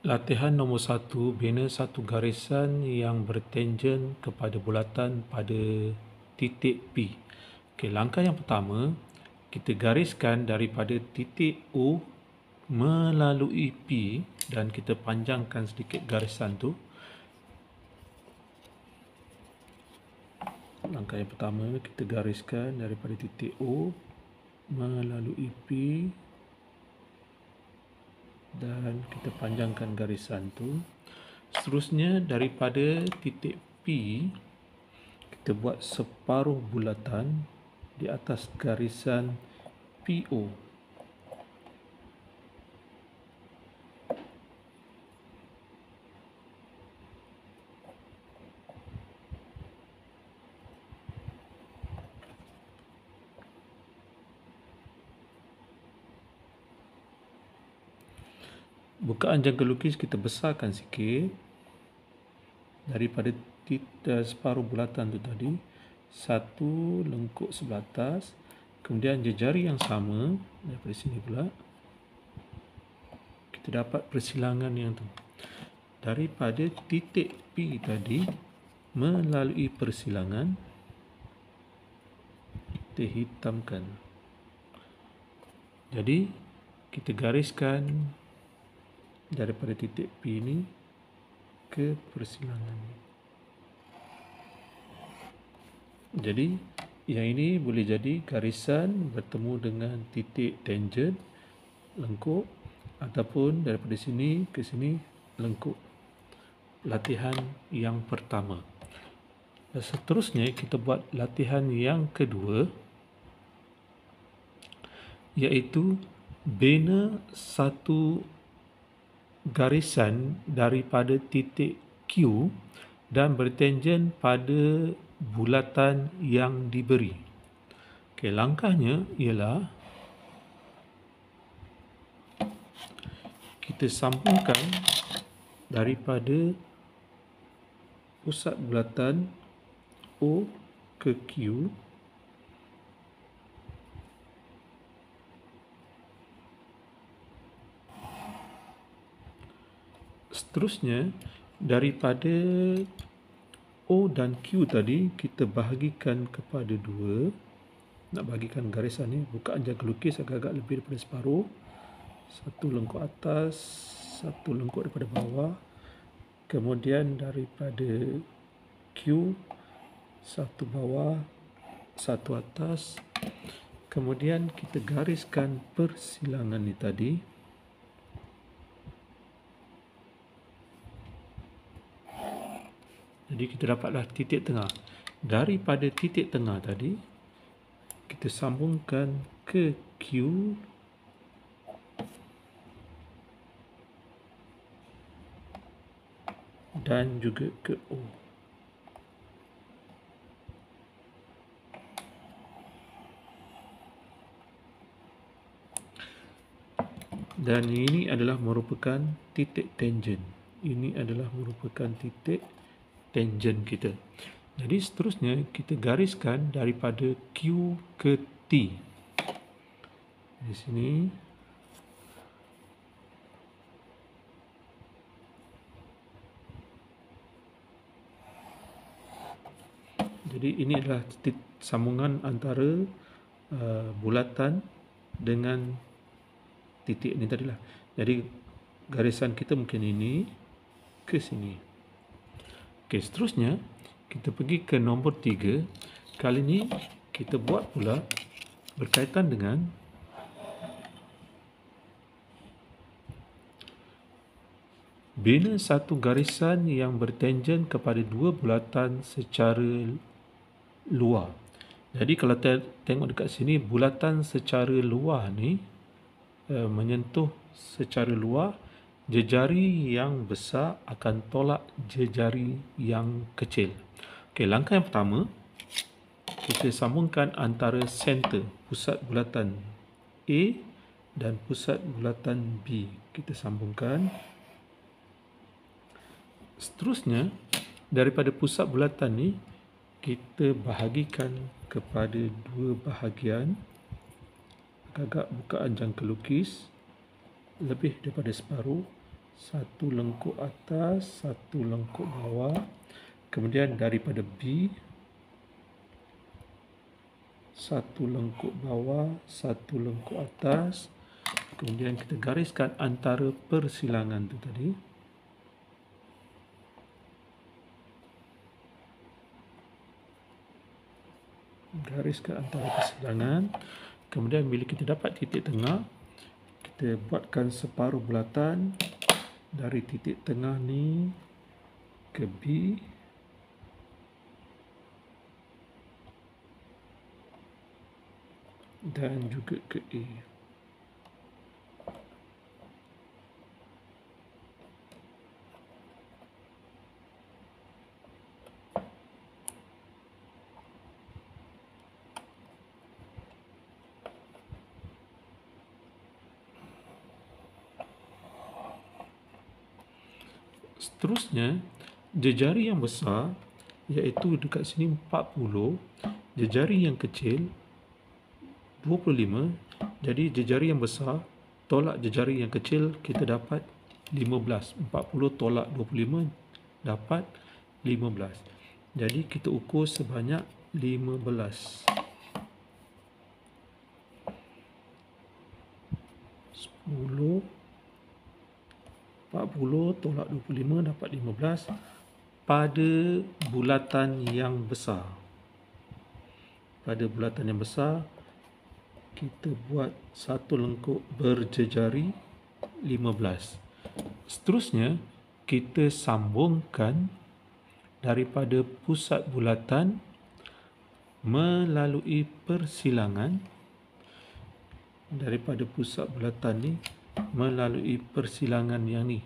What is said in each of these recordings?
Latihan nombor 1, bina satu garisan yang bertangen kepada bulatan pada titik P. Okey, langkah yang pertama, kita gariskan daripada titik O melalui P dan kita panjangkan sedikit garisan tu. Langkah yang pertama, kita gariskan daripada titik O melalui P dan kita panjangkan garisan tu. Seterusnya daripada titik P kita buat separuh bulatan di atas garisan PO. Bukaan jangka lukis kita besarkan sikit daripada separuh bulatan tu tadi, satu lengkuk sebelah atas, kemudian jejari yang sama daripada sini pula kita dapat persilangan yang tu daripada titik P tadi melalui persilangan kita hitamkan. Jadi kita gariskan daripada titik P ni ke persilangan. Jadi yang ini boleh jadi garisan bertemu dengan titik tangen lengkuk, ataupun daripada sini ke sini lengkuk. Latihan yang pertama. Dan seterusnya kita buat latihan yang kedua, iaitu bina satu garisan daripada titik Q dan bertangen pada bulatan yang diberi. Okey, langkahnya ialah kita sambungkan daripada pusat bulatan O ke Q seterusnya daripada O dan Q tadi kita bahagikan kepada dua. Nak bahagikan garisan ni, bukaan jangka lukis agak-agak lebih daripada separuh. Satu lengkuk atas, satu lengkuk daripada bawah. Kemudian daripada Q, satu bawah, satu atas. Kemudian kita gariskan persilangan ni tadi. Jadi kita dapatlah titik tengah. Daripada titik tengah tadi, kita sambungkan ke Q dan juga ke O. Dan ini adalah merupakan titik tangen. Ini adalah merupakan titik tangen kita. Jadi seterusnya kita gariskan daripada Q ke T. Di sini jadi ini adalah titik sambungan antara bulatan dengan titik ni tadilah. Jadi garisan kita mungkin ini ke sini. Okey, seterusnya kita pergi ke nombor 3. Kali ini kita buat pula berkaitan dengan bina satu garisan yang bertangen kepada dua bulatan secara luar. Jadi kalau tengok dekat sini, bulatan secara luar ni menyentuh secara luar, jejari yang besar akan tolak jejari yang kecil. Okey, langkah yang pertama, kita sambungkan antara center, pusat bulatan A dan pusat bulatan B. Kita sambungkan. Seterusnya, daripada pusat bulatan ni, kita bahagikan kepada dua bahagian. Agak bukaan jangka lukis lebih daripada separuh. satu lengkuk atas, satu lengkuk bawah. Kemudian daripada B, satu lengkuk bawah, satu lengkuk atas. Kemudian kita gariskan antara persilangan tu tadi. Gariskan antara persilangan. Kemudian bila kita dapat titik tengah, kita buatkan separuh bulatan dari titik tengah ni ke B. Dan juga ke A. Seterusnya, jejari yang besar iaitu dekat sini 40, jejari yang kecil 25. Jadi jejari yang besar tolak jejari yang kecil, kita dapat 15. 40 tolak 25 dapat 15. Jadi kita ukur sebanyak 15. 10, 40 tolak 25 dapat 15 pada bulatan yang besar. Pada bulatan yang besar, kita buat satu lengkuk berjejari 15. Seterusnya, kita sambungkan daripada pusat bulatan melalui persilangan. Daripada pusat bulatan ni melalui persilangan yang ni,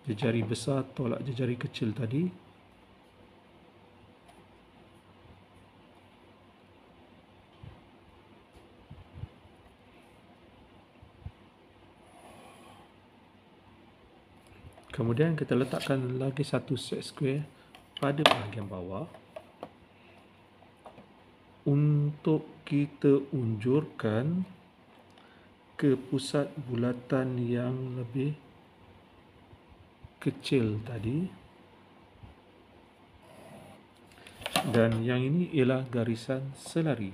jejari besar tolak jejari kecil tadi. Kemudian kita letakkan lagi satu set square pada bahagian bawah untuk kita unjurkan ke pusat bulatan yang lebih kecil tadi. Dan yang ini ialah garisan selari.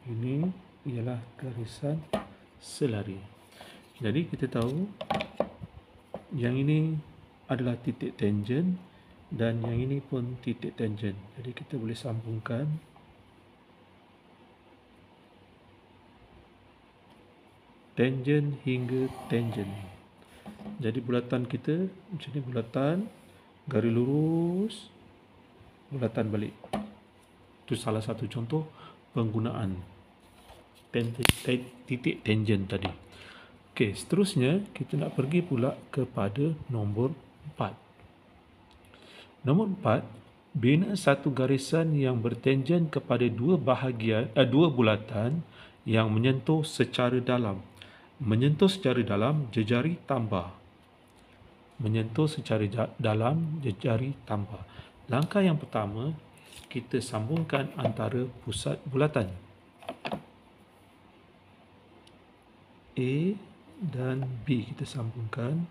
Ini ialah garisan selari. Jadi kita tahu yang ini adalah titik tangent dan yang ini pun titik tangent. Jadi kita boleh sambungkan tangent hingga tangent. Jadi bulatan kita macam ni, bulatan, garis lurus, bulatan balik. Itu salah satu contoh penggunaan titik tangent tadi. Okey, seterusnya kita nak pergi pula kepada nombor 4. Nombor 4, bina satu garisan yang bertangen kepada dua bulatan yang menyentuh secara dalam. Menyentuh secara dalam, jejari tambah. Menyentuh secara dalam, jejari tambah. Langkah yang pertama, kita sambungkan antara pusat bulatan A dan B, kita sambungkan.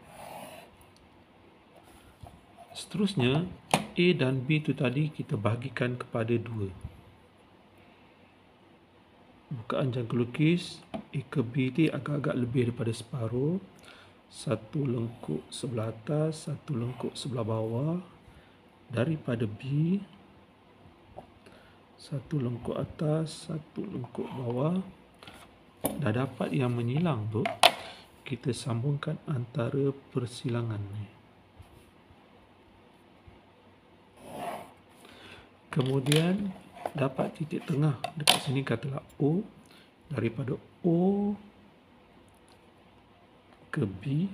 Seterusnya, A dan B itu tadi kita bahagikan kepada 2. Bukaan jangka lukis A ke B ni agak-agak lebih daripada separuh. Satu lengkuk sebelah atas, satu lengkuk sebelah bawah. Daripada B, satu lengkuk atas, satu lengkuk bawah. Dah dapat yang menyilang tu, kita sambungkan antara persilangan ni. Kemudian dapat titik tengah dekat sini, katalah O. Daripada O ke B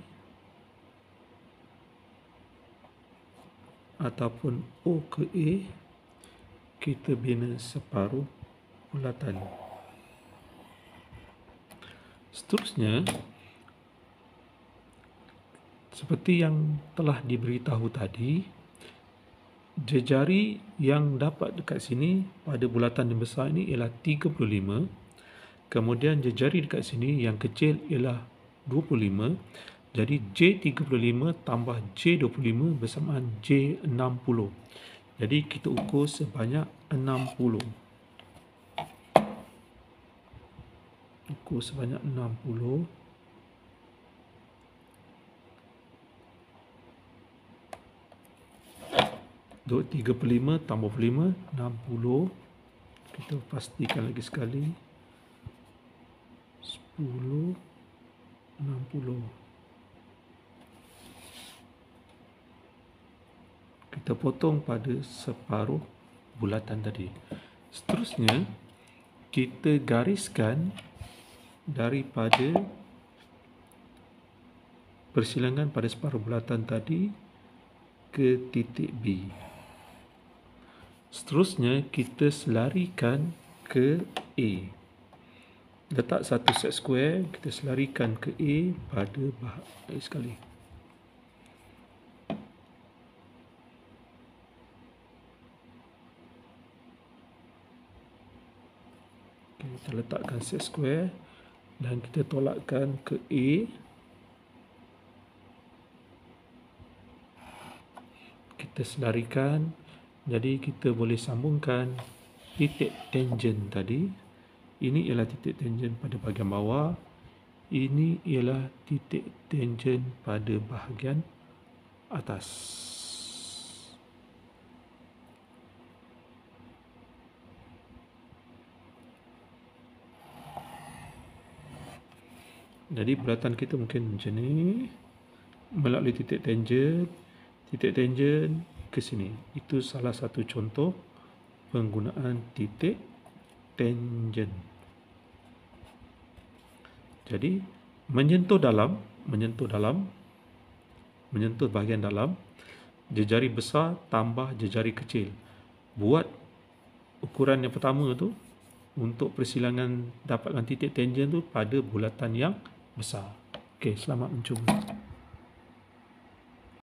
ataupun O ke A, kita bina separuh bulatan. Seterusnya, seperti yang telah diberitahu tadi, jejari yang dapat dekat sini pada bulatan yang besar ini ialah 35. Kemudian jejari dekat sini yang kecil ialah 25. Jadi J35 tambah J25 bersamaan J60. Jadi kita ukur sebanyak 60. Ukur sebanyak 60. Duk 35 tambah 5, 60. Kita pastikan lagi sekali. 10, 60. Kita potong pada separuh bulatan tadi. Seterusnya, kita gariskan daripada persilangan pada separuh bulatan tadi ke titik B. Seterusnya, kita selarikan ke A. Letak satu set square, kita selarikan ke A pada bahagian sekali. Kita letakkan set square dan kita tolakkan ke A. Kita selarikan, jadi kita boleh sambungkan titik tangent tadi. Ini ialah titik tangent pada bahagian bawah. Ini ialah titik tangent pada bahagian atas. Jadi bulatan kita mungkin macam ni, melalui titik tangent ke sini. Itu salah satu contoh penggunaan titik tangent. Jadi menyentuh bahagian dalam, jejari besar tambah jejari kecil. Buat ukuran yang pertama tu untuk persilangan dapatkan titik tangent tu pada bulatan yang besar. Okey, selamat mencuba.